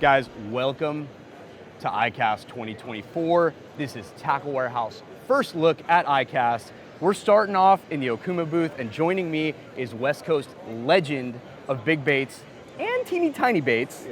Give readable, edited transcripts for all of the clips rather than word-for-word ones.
Guys, welcome to ICAST 2024. This is Tackle Warehouse first look at ICAST. We're starting off in the Okuma booth, and joining me is West Coast legend of big baits and teeny tiny baits,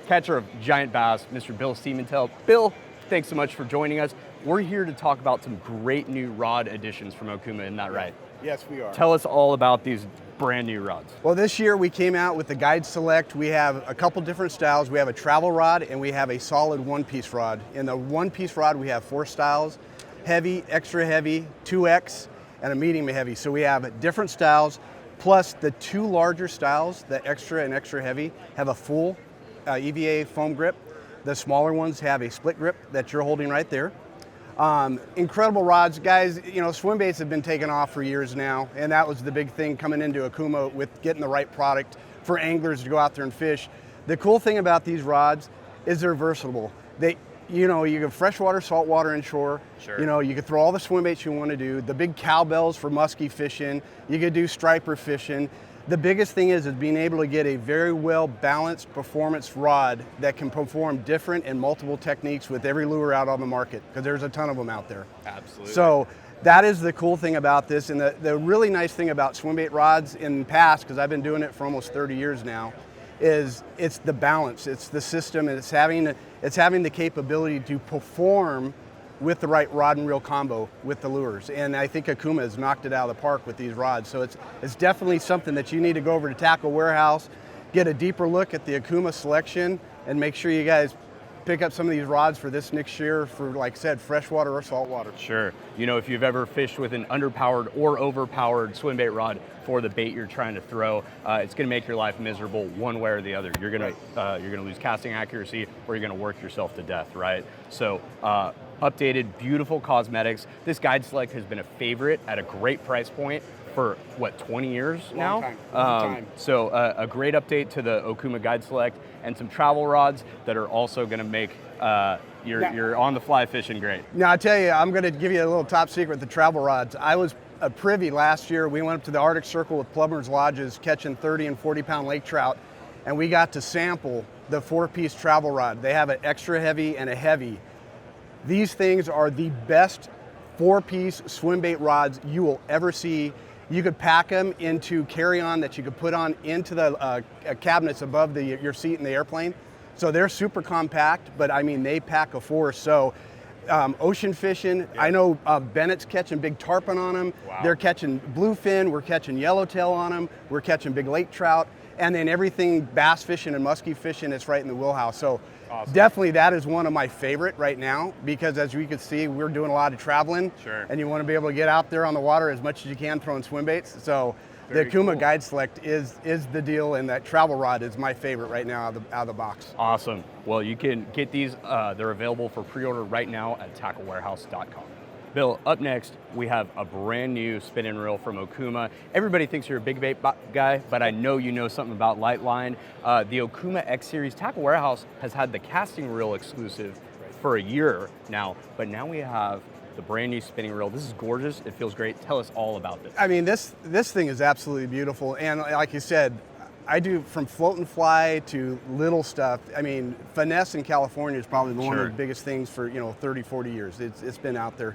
catcher of giant bass, Mr. Bill Siemantel. Bill, thanks so much for joining us. We're here to talk about some great new rod additions from Okuma, isn't that right? Yes, we are. Tell us all about these brand new rods. Well, this year we came out with the Guide Select. We have a couple different styles. We have a travel rod and we have a solid one-piece rod. In the one-piece rod, we have 4 styles: heavy, extra heavy, 2X, and a medium heavy. So we have different styles, plus the 2 larger styles, the extra and extra heavy, have a full EVA foam grip. The smaller ones have a split grip that you're holding right there. Incredible rods, guys. You know, swim baits have been taken off for years now, and that was the big thing coming into Okuma with getting the right product for anglers to go out there and fish. The cool thing about these rods is they're versatile. You know, you can freshwater, saltwater, inshore. Sure. You know, you can throw all the swim baits you want to do. The big cowbells for musky fishing. You could do striper fishing. The biggest thing is being able to get a very well balanced performance rod that can perform different and multiple techniques with every lure out on the market, because there's a ton of them out there. Absolutely. So that is the cool thing about this, and the really nice thing about swim bait rods in the past, because I've been doing it for almost 30 years now, is it's the balance, it's the system, and it's having the capability to perform with the right rod and reel combo with the lures. And I think Okuma has knocked it out of the park with these rods. So it's definitely something that you need to go over to Tackle Warehouse, get a deeper look at the Okuma selection, and make sure you guys pick up some of these rods for this next year for, like I said, freshwater or saltwater. Sure. You know, if you've ever fished with an underpowered or overpowered swim bait rod for the bait you're trying to throw, it's going to make your life miserable one way or the other. You're going to lose casting accuracy, or you're going to work yourself to death, right? So updated, beautiful cosmetics. This Guide Select has been a favorite at a great price point for, what, 20 years now? Long time. So a great update to the Okuma Guide Select, and some travel rods that are also going to make your on-the-fly fishing great. Now, I tell you, I'm going to give you a little top secret, the travel rods. I was a privy last year. We went up to the Arctic Circle with Plumbers Lodges catching 30 and 40-pound lake trout, and we got to sample the 4-piece travel rod. They have an extra heavy and a heavy. These things are the best 4-piece swim bait rods you will ever see. You could pack them into carry-on that you could put on into the cabinets above your seat in the airplane. So they're super compact, but I mean, they pack a force. So ocean fishing, I know Bennett's catching big tarpon on them. Wow. They're catching bluefin, we're catching yellowtail on them, we're catching big lake trout, and then everything bass fishing and musky fishing, it's right in the wheelhouse. So awesome. Definitely that is one of my favorite right now, because as you can see, we're doing a lot of traveling. Sure. And you want to be able to get out there on the water as much as you can throwing swim baits. So Very the Okuma cool. Guide Select is the deal, and that travel rod is my favorite right now out of the box. Awesome. Well, you can get these. They're available for pre-order right now at tacklewarehouse.com. Bill, up next, we have a brand new spin and reel from Okuma. Everybody thinks you're a big bait guy, but I know you know something about light line. The Okuma X Series Tackle Warehouse has had the casting reel exclusive for a year now, but now we have the brand new spinning reel. This is gorgeous. It feels great. Tell us all about this. I mean, this thing is absolutely beautiful, and like you said, I do from float and fly to little stuff. I mean, finesse in California is probably one of the biggest things for 30, 40 years. It's been out there.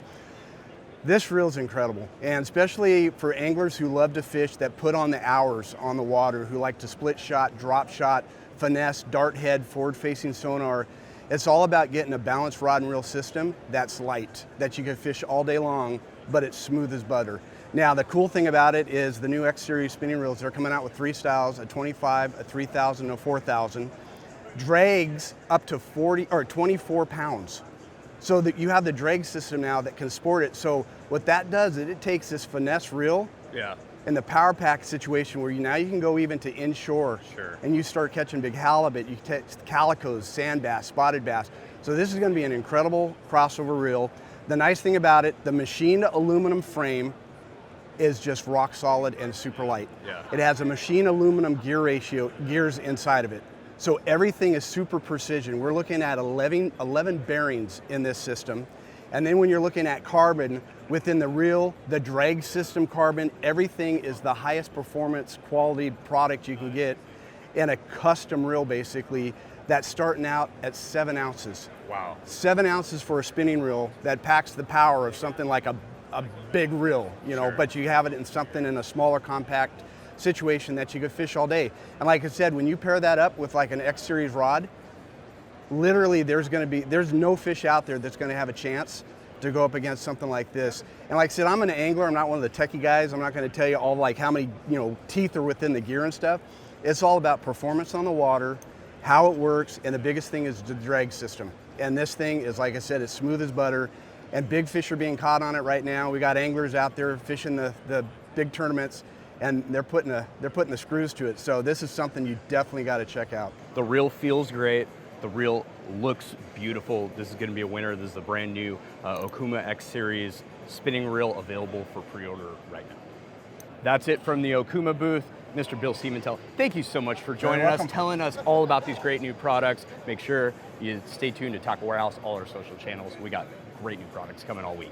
This reel is incredible, and especially for anglers who love to fish, that put on the hours on the water, who like to split shot, drop shot, finesse, dart head, forward-facing sonar. It's all about getting a balanced rod and reel system that's light, that you can fish all day long, but it's smooth as butter. Now, the cool thing about it is the new X Series spinning reels, they're coming out with 3 styles, a 25, a 3,000, and a 4,000. Drags up to 40 or 24 pounds. So that you have the drag system now that can sport it. So what that does is it takes this finesse reel in the power pack situation where now you can go even to inshore, and you start catching big halibut, you catch calicos, sand bass, spotted bass. So this is going to be an incredible crossover reel. The nice thing about it, the machined aluminum frame is just rock solid and super light. It has a machined aluminum gears inside of it. So everything is super precision. We're looking at 11 bearings in this system. And then when you're looking at carbon, within the reel, the drag system carbon, everything is the highest performance quality product you can get in a custom reel basically that's starting out at 7 ounces. Wow. 7 ounces for a spinning reel that packs the power of something like a big reel, you know, Sure. but you have it in something in a smaller, compact situation that you could fish all day. And like I said, when you pair that up with like an X Series rod, literally there's no fish out there that's going to have a chance to go up against something like this. And like I said, I'm an angler. I'm not one of the techie guys. I'm not going to tell you all like how many, you know, teeth are within the gear and stuff. It's all about performance on the water, how it works, and the biggest thing is the drag system. And this thing is, like I said, it's smooth as butter, and big fish are being caught on it right now. We got anglers out there fishing the big tournaments, and they're putting the screws to it. So this is something you definitely got to check out. The reel feels great. The reel looks beautiful. This is going to be a winner. This is the brand new Okuma X Series spinning reel available for pre-order right now. That's it from the Okuma booth. Mr. Bill Siemantel, thank you so much for joining us, telling us all about these great new products. Make sure you stay tuned to Tackle Warehouse, all our social channels. We got great new products coming all week.